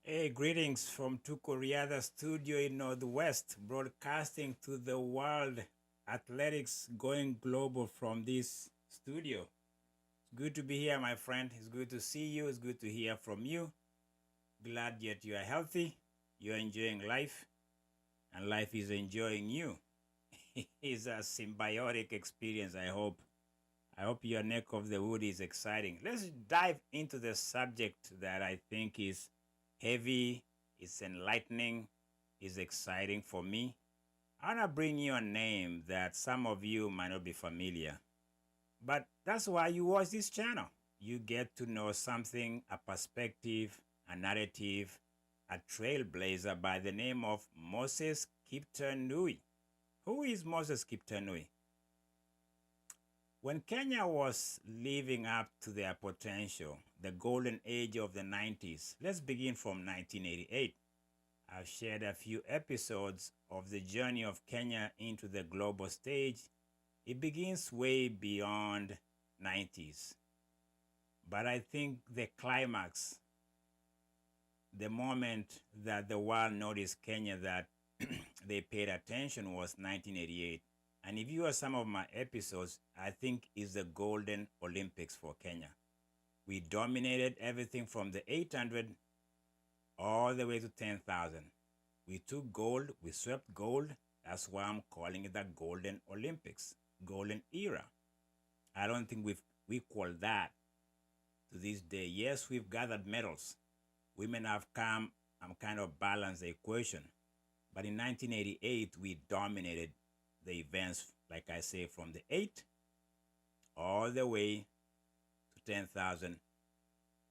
Hey, greetings from Tukoriada studio in Northwest, broadcasting to the world. Athletics going global from this studio. It's good to be here, my friend. It's good to see you. It's good to hear from you. Glad that you are healthy. You're enjoying life, and life is enjoying you. It's a symbiotic experience, I hope. I hope your neck of the wood is exciting. Let's dive into the subject that I think is heavy, is enlightening, is exciting for me. I want to bring you a name that some of you might not be familiar, but that's why you watch this channel. You get to know something, a perspective, a narrative, a trailblazer by the name of Moses Kiptanui. Who is Moses Kiptanui? When Kenya was living up to their potential, the golden age of the 90s, let's begin from 1988. I've shared a few episodes of the journey of Kenya into the global stage. It begins way beyond 90s. But I think the climax, the moment that the world noticed Kenya, that they paid attention, was 1988. And if you are some of my episodes, I think is the golden Olympics for Kenya. We dominated everything from the 800 all the way to 10,000. We took gold, we swept gold. That's why I'm calling it the golden Olympics, golden era. I don't think we've equaled that to this day. Yes, we've gathered medals. Women have come and kind of balanced the equation. But in 1988, we dominated the events, like I say, from the 8 all the way to 10,000.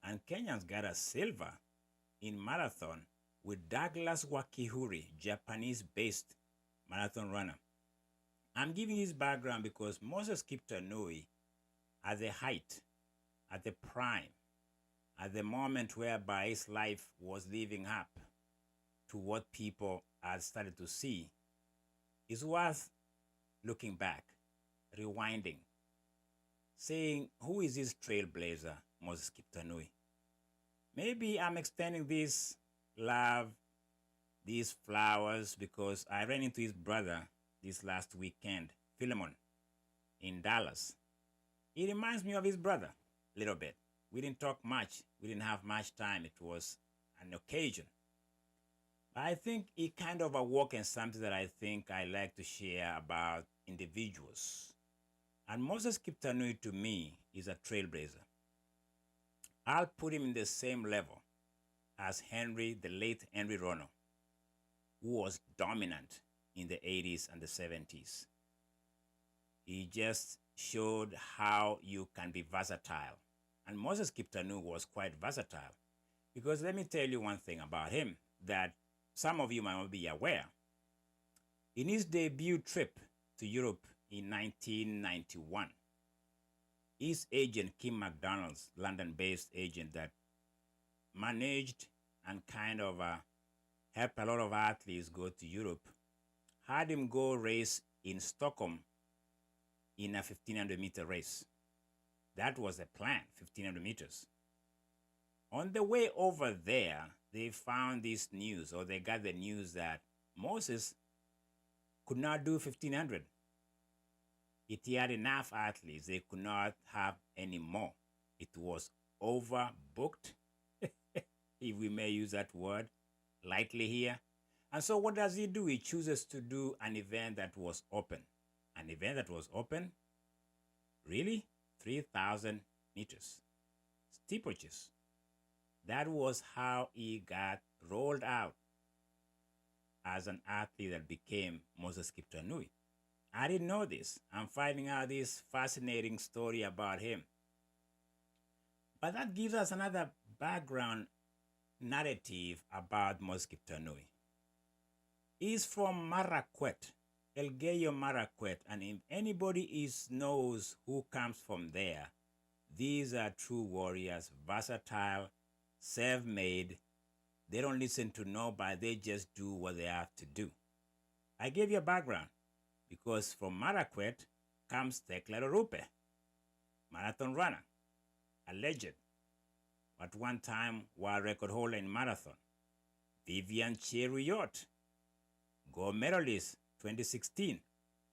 And Kenyans got a silver in marathon with Douglas Wakihuri, Japanese-based marathon runner. I'm giving his background because Moses Kiptanui, at the height, at the prime, at the moment whereby his life was living up to what people had started to see, is worth looking back, rewinding, saying, who is this trailblazer, Moses Kiptanui? Maybe I'm extending this love, these flowers, because I ran into his brother this last weekend, Philemon, in Dallas. He reminds me of his brother a little bit. We didn't talk much. We didn't have much time. It was an occasion. I think he kind of awoke in something that I think I like to share about individuals. And Moses Kiptanui, to me, is a trailblazer. I'll put him in the same level as Henry, the late Henry Rono, who was dominant in the 80s and the 70s. He just showed how you can be versatile. And Moses Kiptanui was quite versatile. Because let me tell you one thing about him that some of you might not be aware. In his debut trip to Europe in 1991, his agent, Kim McDonald's, London-based agent that managed and kind of helped a lot of athletes go to Europe, had him go race in Stockholm in a 1,500-meter race. That was the plan, 1,500 meters. On the way over there, they found this news, or they got the news that Moses could not do 1,500. He had enough athletes. They could not have any more. It was overbooked, if we may use that word lightly here. And so what does he do? He chooses to do an event that was open. An event that was open? Really? 3,000 meters. Steeplechase. That was how he got rolled out as an athlete that became Moses Kiptanui. I didn't know this. I'm finding out this fascinating story about him. But that gives us another background narrative about Moses Kiptanui. He's from Marakwet, Elgeyo Marakwet, and if anybody knows who comes from there, these are true warriors, versatile, self-made. They don't listen to nobody. They just do what they have to do. I gave you a background because from Marakwet comes Tekla Rupe, marathon runner, a legend, at one time world record holder in marathon. Vivian Cheruiyot, gold medalist 2016.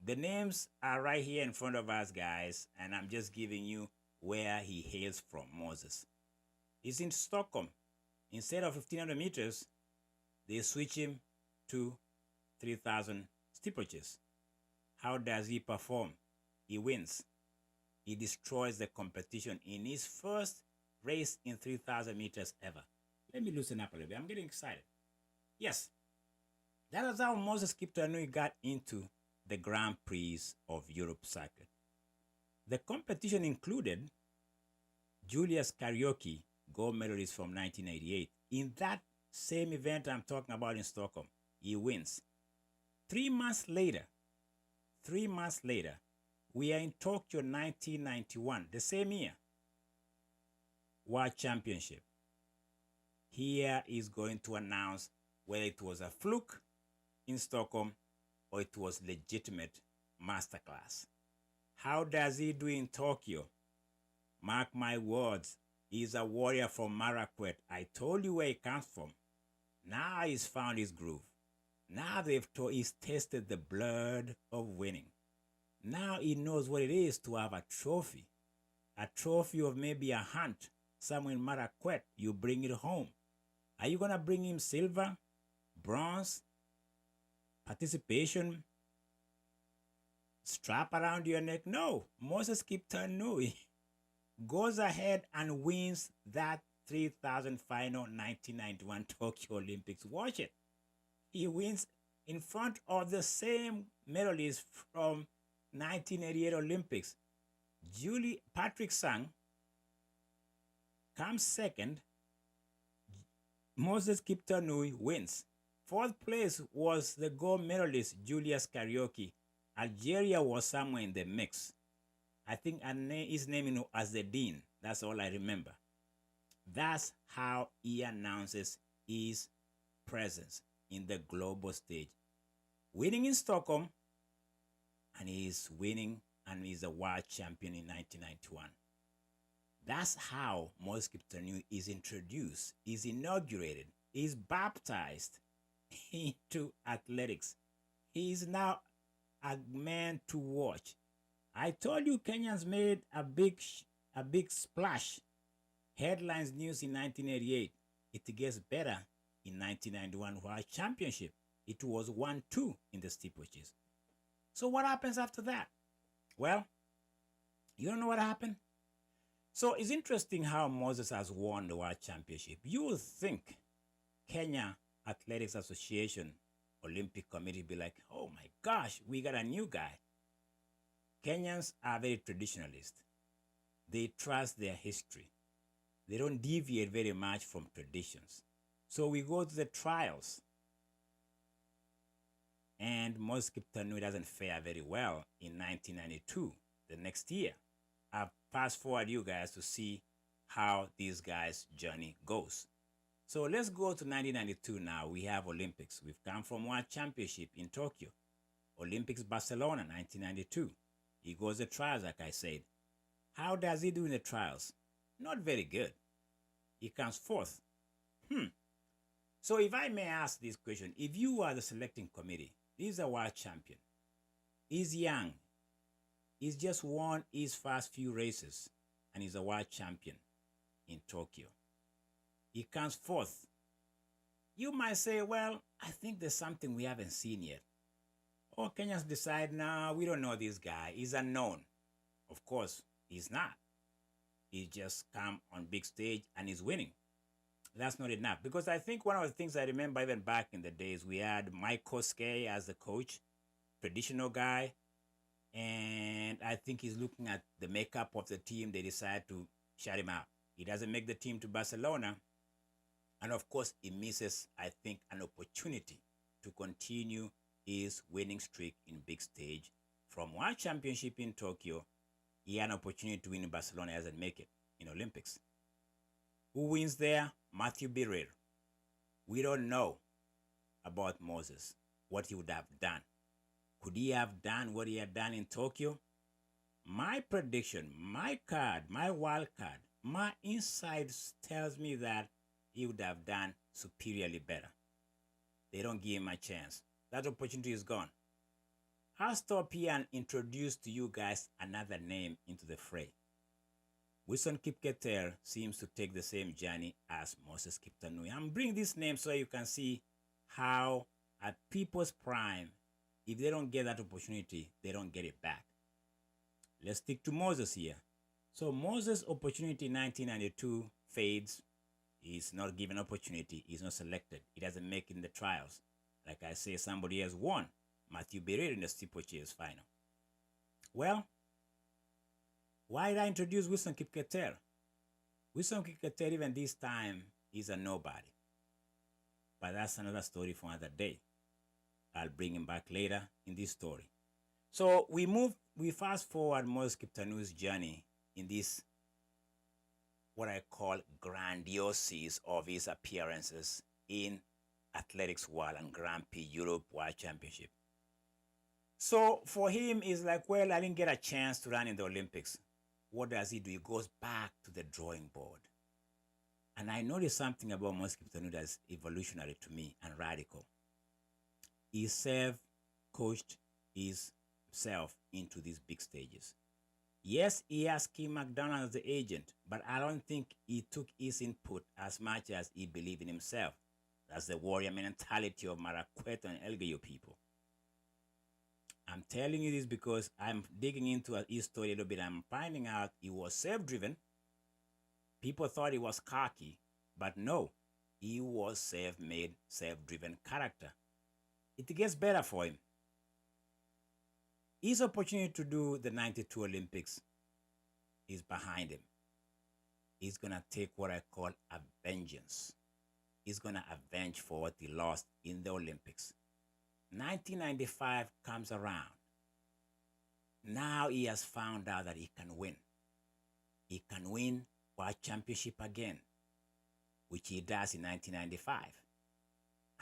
The names are right here in front of us, guys, and I'm just giving you where he hails from, Moses. He's in Stockholm. Instead of 1,500 meters, they switch him to 3,000 steeplechase. How does he perform? He wins. He destroys the competition in his first race in 3,000 meters ever. Let me loosen up a little bit. I'm getting excited. Yes, that is how Moses Kiptanui got into the Grand Prix of Europe circuit. The competition included Julius Kariuki, gold medalist from 1988. In that same event I'm talking about in Stockholm, he wins. 3 months later, we are in Tokyo 1991, the same year, World Championship. Here is going to announce whether it was a fluke in Stockholm or it was legitimate masterclass. How does he do in Tokyo? Mark my words, he's a warrior from Marakwet. I told you where he comes from. Now he's found his groove. Now he's tasted the blood of winning. Now he knows what it is to have a trophy of maybe a hunt somewhere in Marakwet. You bring it home. Are you going to bring him silver, bronze, participation, strap around your neck? No. Moses Kiptanui goes ahead and wins that 3,000 final 1991 Tokyo Olympics. Watch it. He wins in front of the same medalist from 1988 Olympics. Patrick Sang comes second. Moses Kiptanui wins. Fourth place was the gold medalist Julius Kariuki. Algeria was somewhere in the mix. I think his name as the Dean. That's all I remember. That's how he announces his presence in the global stage. Winning in Stockholm, and he's winning and he's a world champion in 1991. That's how Moses Kiptanui is introduced, is inaugurated, is baptized into athletics. He is now a man to watch. I told you Kenyans made a big splash. Headlines news in 1988. It gets better in 1991 World Championship. It was 1-2 in the steeplechase. So what happens after that? Well, you don't know what happened? So it's interesting how Moses has won the World Championship. You would think Kenya Athletics Association Olympic Committee be like, oh my gosh, we got a new guy. Kenyans are very traditionalist. They trust their history. They don't deviate very much from traditions. So we go to the trials. And Moses Kiptanui doesn't fare very well in 1992, the next year. I'll fast forward you guys to see how these guys' journey goes. So let's go to 1992 now. We have Olympics. We've come from World Championship in Tokyo. Olympics Barcelona, 1992. He goes to trials, like I said. How does he do in the trials? Not very good. He comes fourth. So if I may ask this question, if you are the selecting committee, he's a world champion. He's young. He's just won his first few races, and he's a world champion in Tokyo. He comes fourth. You might say, well, I think there's something we haven't seen yet. Or Kenyans decide, no, we don't know this guy. He's unknown. Of course, he's not. He just come on big stage and he's winning. That's not enough. Because I think one of the things I remember even back in the days, we had Mike Koskei as the coach, traditional guy. And I think he's looking at the makeup of the team. They decide to shut him out. He doesn't make the team to Barcelona. And of course, he misses, I think, an opportunity to continue his winning streak in big stage. From World Championship in Tokyo, he had an opportunity to win in Barcelona. He doesn't make it in Olympics. Who wins there? Matthew Birir. We don't know about Moses, what he would have done. Could he have done what he had done in Tokyo? My prediction, my card, my wild card, my insights tells me that he would have done superiorly better. They don't give him a chance. That opportunity is gone. I'll stop here and introduce to you guys another name into the fray. Wilson Kipketer seems to take the same journey as Moses Kiptanui. I'm bringing this name so you can see how at people's prime, if they don't get that opportunity, they don't get it back. Let's stick to Moses here. So Moses' opportunity in 1992 fades. He's not given opportunity. He's not selected. He doesn't make it in the trials. Like I say, somebody has won. Matthew Berry in the Steeplechase final. Well, why did I introduce Wilson Kipketer? Wilson Kipketer, even this time, is a nobody. But that's another story for another day. I'll bring him back later in this story. So we fast forward Moses Kiptanui's journey in this, what I call grandiosities of his appearances in athletics world and Grand Prix Europe World Championship. So for him, it's like, well, I didn't get a chance to run in the Olympics. What does he do? He goes back to the drawing board. And I noticed something about Moses Kiptanui that's evolutionary to me and radical. He self-coached himself into these big stages. Yes, he has Kim McDonald as the agent, but I don't think he took his input as much as he believed in himself. That's the warrior mentality of Marakwet and Elgeyo people. I'm telling you this because I'm digging into his story a little bit. I'm finding out he was self-driven. People thought he was cocky, but no, he was self-made, self-driven character. It gets better for him. His opportunity to do the 92 Olympics is behind him. He's going to take what I call a vengeance. He's going to avenge for what he lost in the Olympics. 1995 comes around. Now he has found out that he can win. He can win World Championship again, which he does in 1995.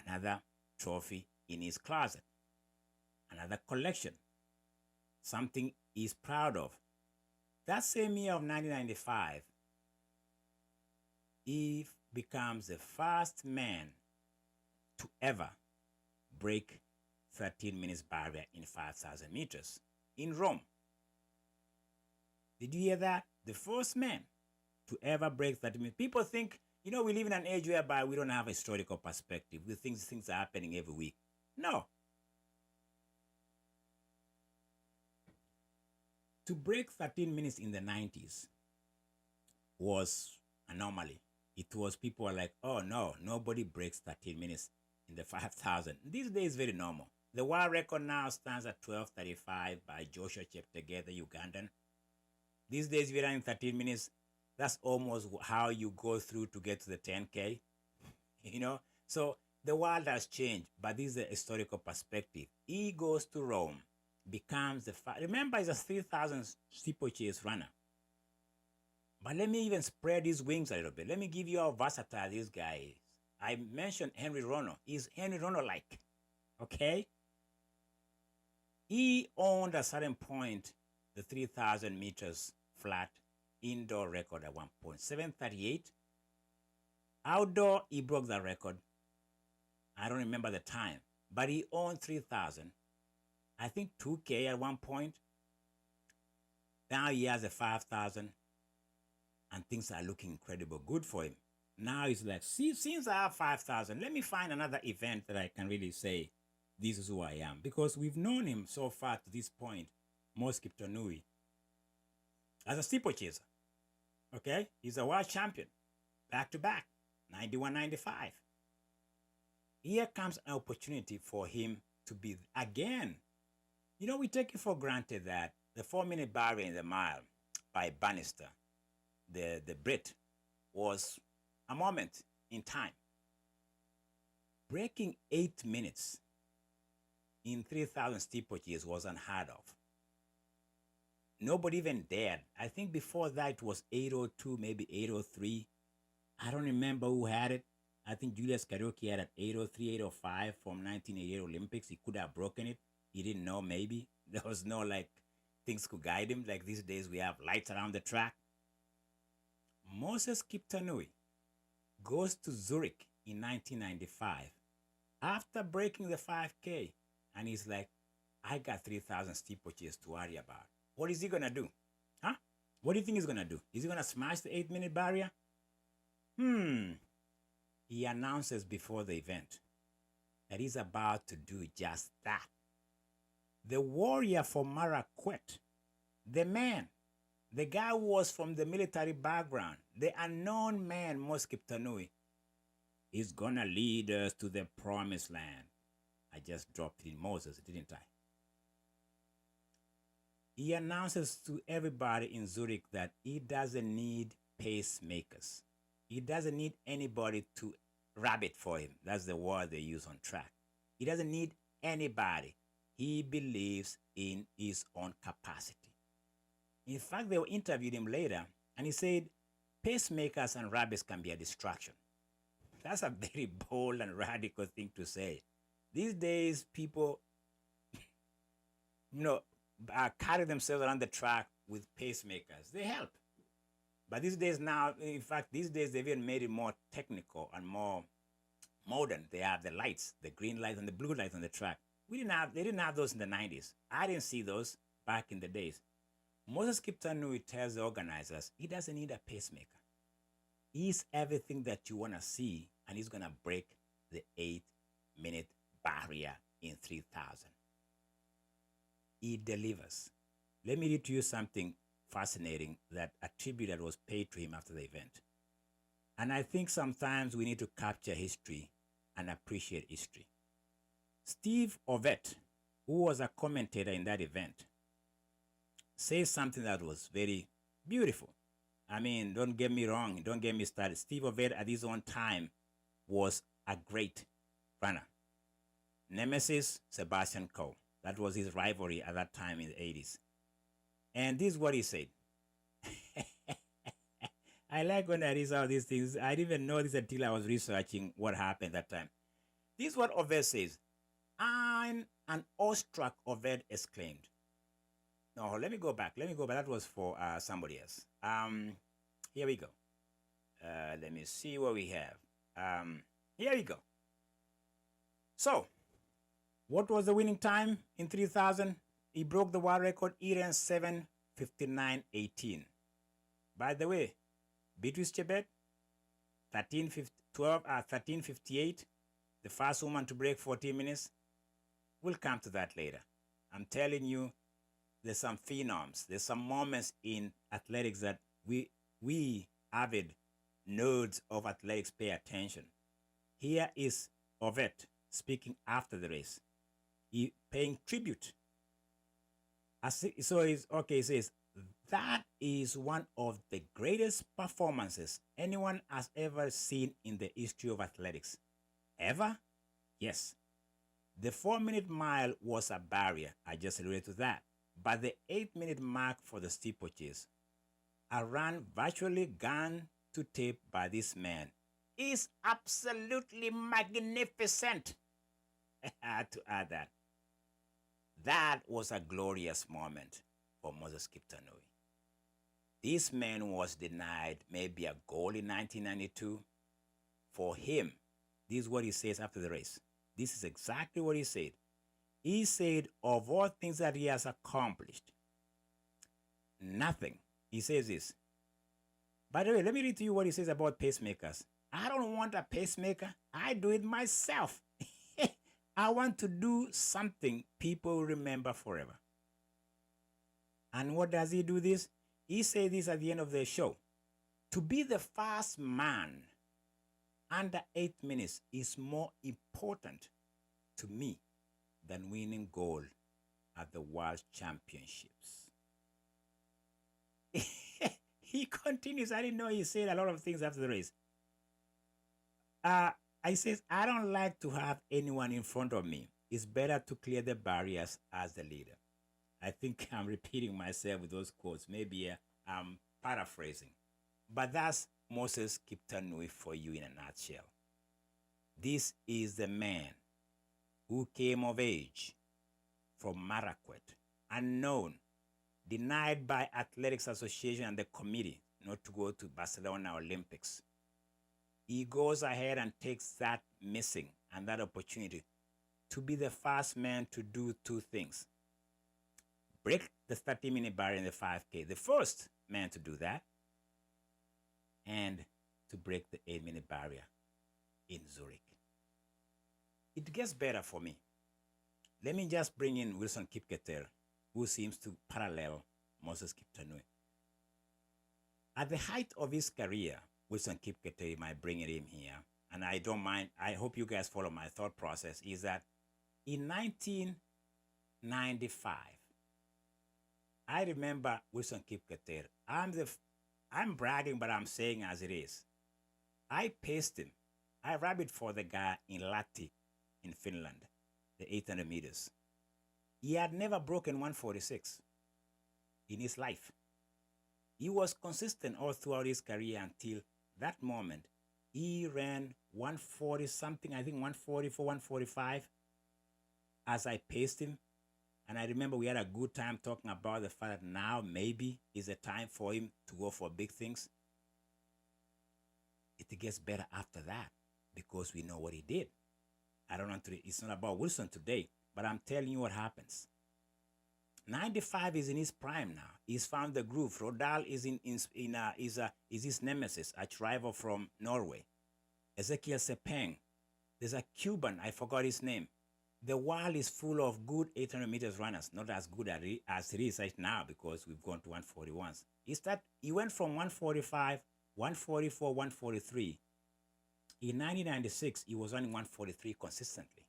Another trophy in his closet. Another collection. Something he's proud of. That same year of 1995, he becomes the first man to ever break 13 minutes barrier in 5,000 meters in Rome. Did you hear that? The first man to ever break 13 minutes. People think, we live in an age whereby we don't have a historical perspective. We think things are happening every week. No. To break 13 minutes in the 90s was anomaly. It was people were like, oh no, nobody breaks 13 minutes in the 5,000. These days, very normal. The world record now stands at 12:35 by Joshua Cheptegei, the Ugandan. These days, if you're running 13 minutes, that's almost how you go through to get to the 10K. So the world has changed, but this is a historical perspective. He goes to Rome, becomes remember, he's a 3,000 steeplechase runner. But let me even spread his wings a little bit. Let me give you how versatile this guy is. I mentioned Henry Rono. He's Henry Rono-like, okay? He owned at a certain point the 3,000 meters flat indoor record at one point, 7:38. Outdoor, he broke that record. I don't remember the time, but he owned 3,000. I think 2K at one point. Now he has a 5,000, and things are looking incredible good for him. Now he's like, since I have 5,000, let me find another event that I can really say, this is who I am. Because we've known him so far to this point, Moses Kiptanui, as a steeplechaser. Okay? He's a world champion, back to back, 91, 95. Here comes an opportunity for him to be, again, we take it for granted that the 4-minute barrier in the mile by Bannister, the Brit, was a moment in time. Breaking 8 minutes in 3,000 steeplechase was unheard of. Nobody even dared. I think before that it was 8:02, maybe 8:03. I don't remember who had it. I think Julius Karaoke had at 8:03, 8:05 from 1988 Olympics. He could have broken it. He didn't know, maybe. There was no, things could guide him. Like these days we have lights around the track. Moses Kiptanui goes to Zurich in 1995 after breaking the 5K. And he's like, I got 3,000 steeplechase to worry about. What is he going to do? Huh? What do you think he's going to do? Is he going to smash the 8-minute barrier? He announces before the event that he's about to do just that. The warrior from Marakwet, the man, the guy who was from the military background, the unknown man, Moses Kiptanui, is going to lead us to the promised land. I just dropped it in Moses, didn't I? He announces to everybody in Zurich that he doesn't need pacemakers. He doesn't need anybody to rabbit for him. That's the word they use on track. He doesn't need anybody. He believes in his own capacity. In fact, they interviewed him later, and he said, pacemakers and rabbits can be a distraction. That's a very bold and radical thing to say. These days, people, carry themselves around the track with pacemakers. They help. But these days now, in fact, these days they've even made it more technical and more modern. They have the lights, the green lights and the blue lights on the track. They didn't have those in the 90s. I didn't see those back in the days. Moses Kiptanui tells the organizers he doesn't need a pacemaker. He's everything that you want to see, and he's going to break the 8-minute barrier in 3,000. He delivers. Let me read to you something fascinating, that a tribute that was paid to him after the event. And I think sometimes we need to capture history and appreciate history. Steve Ovett, who was a commentator in that event, says something that was very beautiful. I mean, don't get me wrong, don't get me started. Steve Ovett at his own time was a great runner. Nemesis, Sebastian Coe. That was his rivalry at that time in the 80s. And this is what he said. I like when I read all these things. I didn't even know this until I was researching what happened that time. This is what Ovett says. I'm an awestruck, Ovett exclaimed. No, let me go back. That was for somebody else. Here we go. Let me see what we have. Here we go. So, what was the winning time in 3,000? He broke the world record. He ran 7:59:18. By the way, Beatrice Chebet, 13:58, the first woman to break 14 minutes. We'll come to that later. I'm telling you, there's some phenoms. There's some moments in athletics that we avid nerds of athletics pay attention. Here is Ovett speaking after the race. He paying tribute. So he says, that is one of the greatest performances anyone has ever seen in the history of athletics. Ever? Yes. The 4-minute mile was a barrier. I just alluded to that. But the 8-minute mark for the steeplechase, a run virtually gun to tape by this man, is absolutely magnificent. I had to add that. That was a glorious moment for Moses Kiptanui. This man was denied maybe a goal in 1992. For him, this is what he says after the race. This is exactly what he said. He said, of all things that he has accomplished, nothing. He says this. By the way, let me read to you what he says about pacemakers. I don't want a pacemaker. I do it myself. I want to do something people remember forever. And what does he do this? He said this at the end of the show. To be the first man under 8 minutes is more important to me than winning gold at the World Championships. He continues. I didn't know he said a lot of things after the race. I says, I don't like to have anyone in front of me. It's better to clear the barriers as the leader. I think I'm repeating myself with those quotes. Maybe I'm paraphrasing. But that's Moses Kiptanui for you in a nutshell. This is the man who came of age from Marakwet, unknown, denied by Athletics Association and the committee not to go to Barcelona Olympics. He goes ahead and takes that missing and that opportunity to be the first man to do two things: break the 30-minute barrier in the 5K, the first man to do that, and to break the 8-minute barrier in Zurich. It gets better for me. Let me just bring in Wilson Kipketer, who seems to parallel Moses Kiptanui. At the height of his career, Wilson Kipketer, might bring him here, and I don't mind, I hope you guys follow my thought process, is that in 1995, I remember Wilson Kipketer. I'm bragging, but I'm saying as it is. I paced him. I rabbited for the guy in Lahti in Finland, the 800 meters. He had never broken 146 in his life. He was consistent all throughout his career until that moment. He ran 140 something, I think 144, 145, as I paced him. And I remember we had a good time talking about the fact that now maybe is a time for him to go for big things. It gets better after that because we know what he did. I don't want to, it's not about Wilson today, but I'm telling you what happens. 95 is in his prime now. He's found the groove. Rodal is is his nemesis, a rival from Norway. Ezekiel Sepeng. There's a Cuban, I forgot his name. The world is full of good 800 meters runners, not as good as it is right now because we've gone to 141s. He went from 145, 144, 143. In 1996, he was running 143 consistently.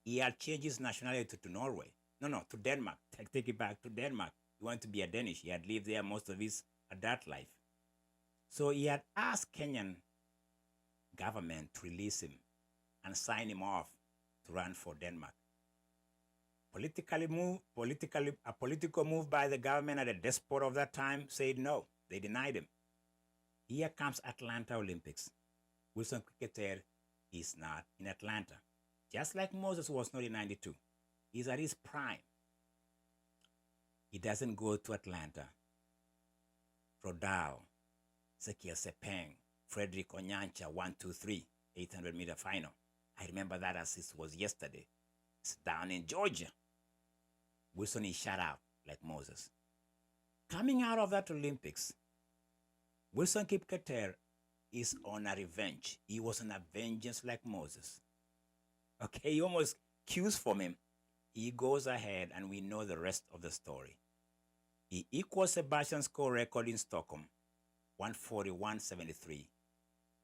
He had changed his nationality to Norway. No, to Denmark. Take it back to Denmark. He wanted to be a Danish. He had lived there most of his adult life. So he had asked Kenyan government to release him and sign him off to run for Denmark. A political move by the government at the despot of that time said no. They denied him. Here comes Atlanta Olympics. Wilson Kipketer is not in Atlanta. Just like Moses was not in 92. He's at his prime. He doesn't go to Atlanta. Rodal, Ezekiel Sepeng, Frederick Onyancha, 1, 2, 3, 800 meter final. I remember that as it was yesterday. It's down in Georgia. Wilson is shut out like Moses. Coming out of that Olympics, Wilson Kipketer is on a revenge. He was on a vengeance like Moses. Okay, he almost cues from him. He goes ahead and we know the rest of the story. He equals Sebastian's score record in Stockholm, 141.73.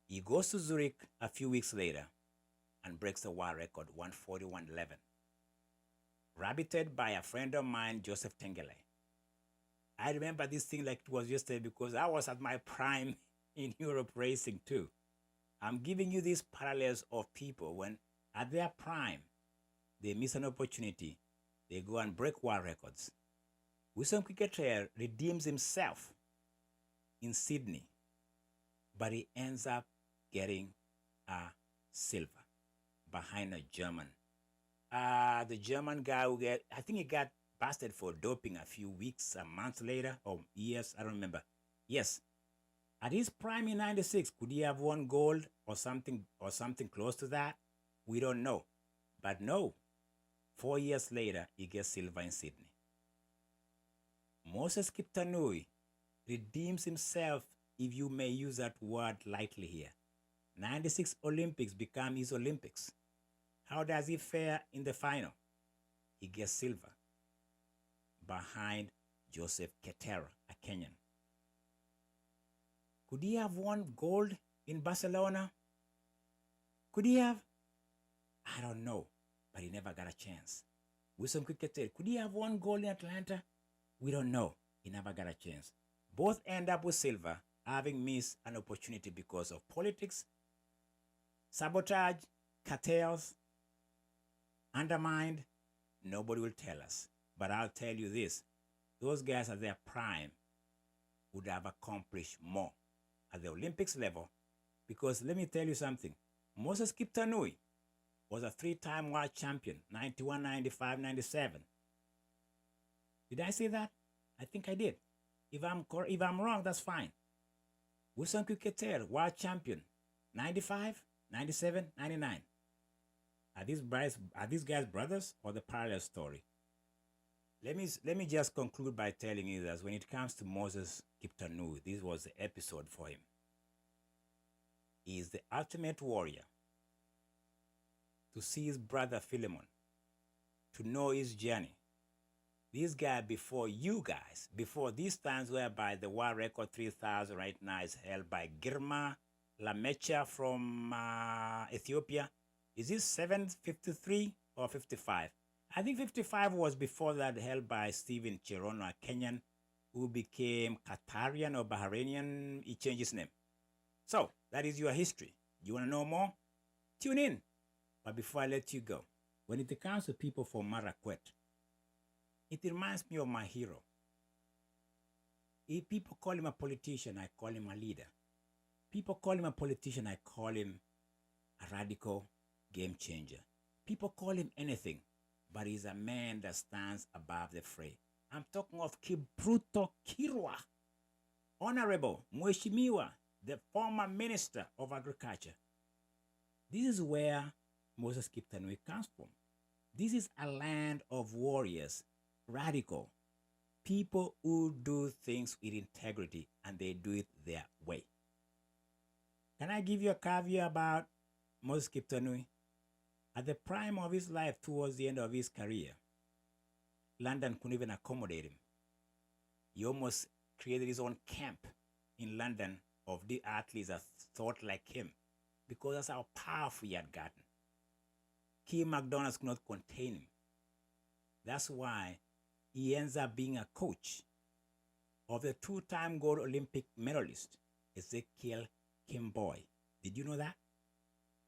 He goes to Zurich a few weeks later and breaks the world record, 141.11. Rabbited by a friend of mine, Joseph Tengele. I remember this thing like it was yesterday because I was at my prime in Europe racing too. I'm giving you these parallels of people when at their prime, they miss an opportunity, they go and break world records. Wilson Kipketer redeems himself in Sydney, but he ends up getting a silver behind a German. The German guy who I think he got busted for doping a few weeks, a month later, or years, I don't remember. Yes, at his prime in 96, could he have won gold or something close to that? We don't know. But no, 4 years later, he gets silver in Sydney. Moses Kiptanui redeems himself, if you may use that word lightly here. 96 Olympics become his Olympics. How does he fare in the final? He gets silver behind Joseph Ketera, a Kenyan. Could he have won gold in Barcelona? Could he have? I don't know, but he never got a chance. Wilson Kipketer, could he have won gold in Atlanta? We don't know. He never got a chance. Both end up with silver, having missed an opportunity because of politics, sabotage, cartels, undermined. Nobody will tell us. But I'll tell you this. Those guys at their prime would have accomplished more at the Olympics level because let me tell you something. Moses Kiptanui was a 3-time world champion, 91, 95, 97. Did I say that? I think I did. If I'm wrong, that's fine. Wilson Kipketer, world champion, 95, 97, 99. Are these guys brothers or the parallel story? Let me just conclude by telling you that when it comes to Moses Kiptanui, this was the episode for him. He is the ultimate warrior. To see his brother Philemon, to know his journey. This guy before you guys, before these times whereby the world record 3,000 right now is held by Girma Lamecha from Ethiopia. Is this 753 or 55? I think 55 was before that, held by Stephen Cherono, a Kenyan who became Qatarian or Bahrainian. He changed his name. So that is your history. You want to know more? Tune in. But before I let you go, when it comes to people from Marakwet, it reminds me of my hero. If people call him a politician, I call him a leader. People call him a politician, I call him a radical game changer. People call him anything, but he's a man that stands above the fray. I'm talking of Kipruto Kirwa, Honorable Mheshimiwa, the former Minister of Agriculture. This is where Moses Kiptanui comes from. This is a land of warriors, radical, people who do things with integrity and they do it their way. Can I give you a caveat about Moses Kiptanui? At the prime of his life, towards the end of his career, London couldn't even accommodate him. He almost created his own camp in London of the athletes that thought like him, because that's how powerful he had gotten. Key McDonald's could not contain him. That's why he ends up being a coach of the two-time gold Olympic medalist, Ezekiel Kimboy. Did you know that?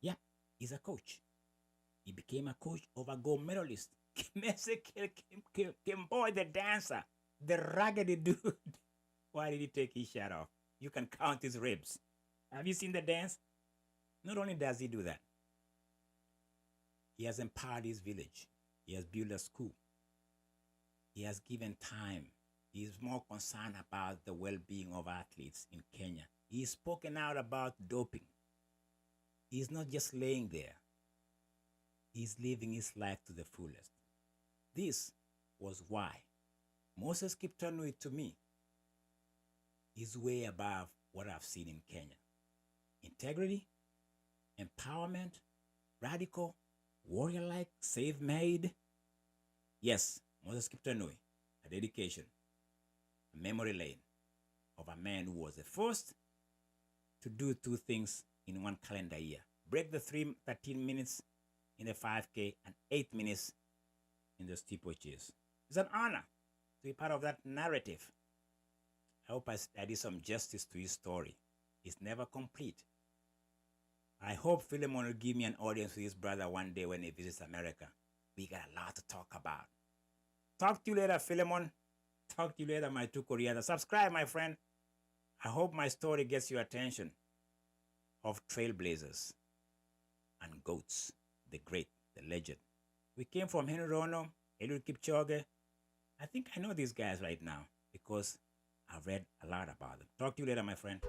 Yeah, he's a coach. He became a coach of a gold medalist, Ezekiel Kimboy, the dancer, the raggedy dude. Why did he take his shirt off? You can count his ribs. Have you seen the dance? Not only does he do that, he has empowered his village. He has built a school. He has given time. He is more concerned about the well-being of athletes in Kenya. He's spoken out about doping. He's not just laying there. He's living his life to the fullest. This was why Moses Kiptanui, to me, is way above what I've seen in Kenya. Integrity, empowerment, radical, warrior-like, self-made. Yes, Moses Kiptanui, a dedication, a memory lane of a man who was the first to do two things in one calendar year. Break the 13 minutes in the 5K and 8 minutes in the steeplechase. It's an honor to be part of that narrative. I hope I did some justice to his story. It's never complete. I hope Philemon will give me an audience with his brother one day when he visits America. We got a lot to talk about. Talk to you later, Philemon. Talk to you later, my two Koreans. Subscribe, my friend. I hope my story gets your attention of trailblazers and goats, the great, the legend. We came from Henry Rono, Eliud Kipchoge. I think I know these guys right now because I've read a lot about them. Talk to you later, my friend.